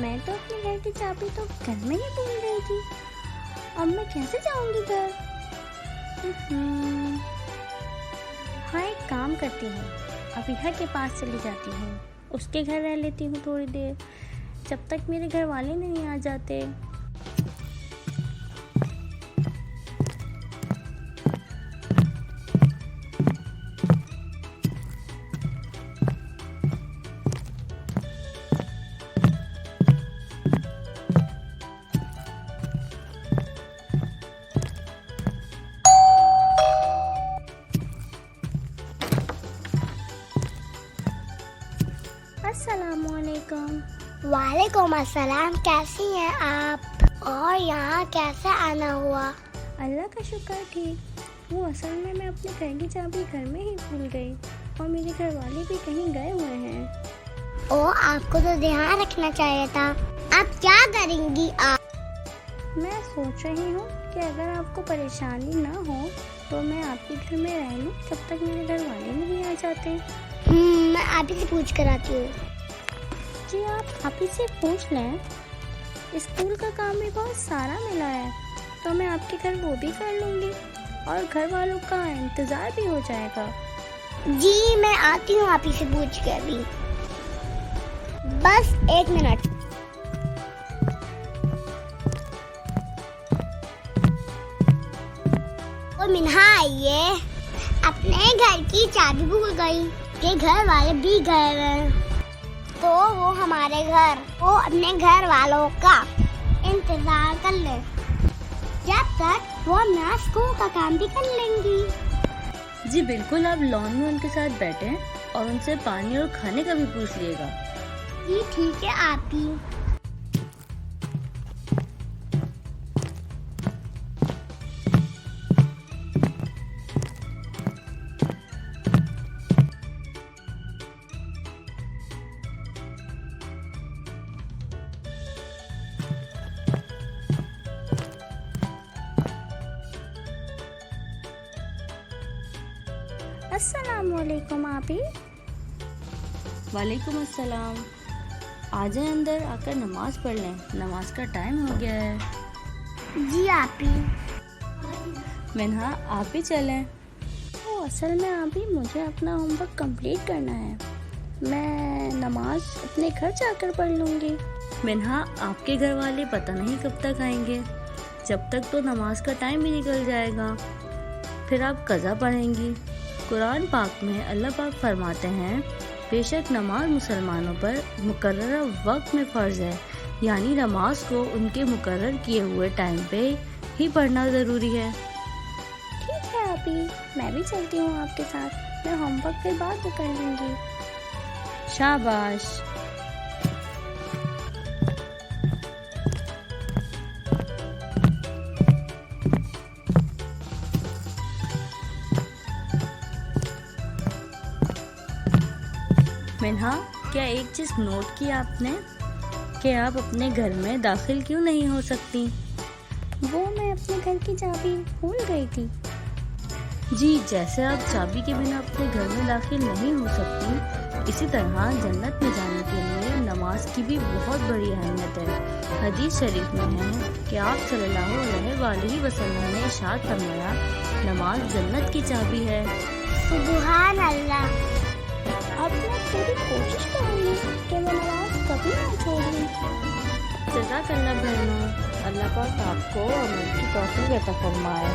मैं तो अपने घर की चाबी तो घर में ही भूल गई थी। अब मैं कैसे जाऊंगी घर? हाँ, एक काम करती हूँ, अभिया के पास चली जाती हूँ, उसके घर रह लेती हूँ थोड़ी देर, जब तक मेरे घर वाले नहीं आ जाते। अस्सलामुअलैकुम। वालेकुम अस्सलाम। कैसी हैं आप? और यहाँ कैसे आना हुआ? अल्लाह का शुक्र ठीक। वो असल में मैं अपने घर की चाबी घर में ही भूल गई और मेरे घर वाले भी कहीं गए हुए हैं। ओ, आपको तो ध्यान रखना चाहिए था। अब क्या करेंगी आप? मैं सोच रही हूँ कि अगर आपको परेशानी ना हो तो मैं आपके घर में रह लूँ जब तक मेरे घर वाले नहीं आ जाते। मैं आप ही से पूछ कर आती हूँ। जी, आप ही से पूछ लें। स्कूल का काम भी बहुत सारा मिला है तो मैं आपके घर वो भी कर लूँगी और घर वालों का इंतज़ार भी हो जाएगा। जी, मैं आती हूँ आप ही से पूछ के अभी। बस 1 मिनट। ओ मिन्हा, आइए। अपने घर की चाबी भूल गई कि घर वाले भी गए हैं, तो वो हमारे घर, वो अपने घर वालों का इंतजार कर ले, जब तक वो अपना स्कूल का काम भी कर लेंगी। जी बिल्कुल, आप लॉन में उनके साथ बैठे और उनसे पानी और खाने का भी पूछ लिएगा। जी ठीक है आप ही। अस्सलामुअलैकुम आपी। वालेकुम अस्सलाम। आ जाए अंदर, आकर नमाज पढ़ लें, नमाज का टाइम हो गया है। जी आप ही। मिन्हा, आप भी चलें। तो असल में अभी मुझे अपना होमवर्क कंप्लीट करना है, मैं नमाज अपने घर जाकर पढ़ लूँगी। मिन्हा, आपके घर वाले पता नहीं कब तक आएंगे, जब तक तो नमाज का टाइम भी निकल जाएगा, फिर आप कज़ा पढ़ेंगी। कुरान पाक में अल्लाह पाक फरमाते हैं, बेशक नमाज मुसलमानों पर मुकर्रर वक्त में फ़र्ज है, यानी नमाज को उनके मुकर्रर किए हुए टाइम पे ही पढ़ना ज़रूरी है। ठीक है अभी, मैं भी चलती हूँ आपके साथ, मैं होमवर्क के बाद कर लूँगी। शाबाश। मिन्हा, क्या एक चीज़ नोट की आपने कि आप अपने घर में दाखिल क्यों नहीं हो सकती? वो मैं अपने घर की चाबी भूल गई थी। जी, जैसे आप चाबी के बिना अपने घर में दाखिल नहीं हो सकती, इसी तरह जन्नत में जाने के लिए नमाज की भी बहुत बड़ी अहमियत है। हदीस शरीफ में है कि आप सल्लल्लाहु अलैहि वसल्लम ने इरशाद फरमाया, नमाज जन्नत की चाबी है। सुभान अल्लाह। अब मैं पूरी कोशिश करूँगी कि मैं नमाज कभी ना छोड़ूं। जज़ाकल्लाह बहनों, अल्लाह पाक आपको अमल की तौफीक अता फरमाए।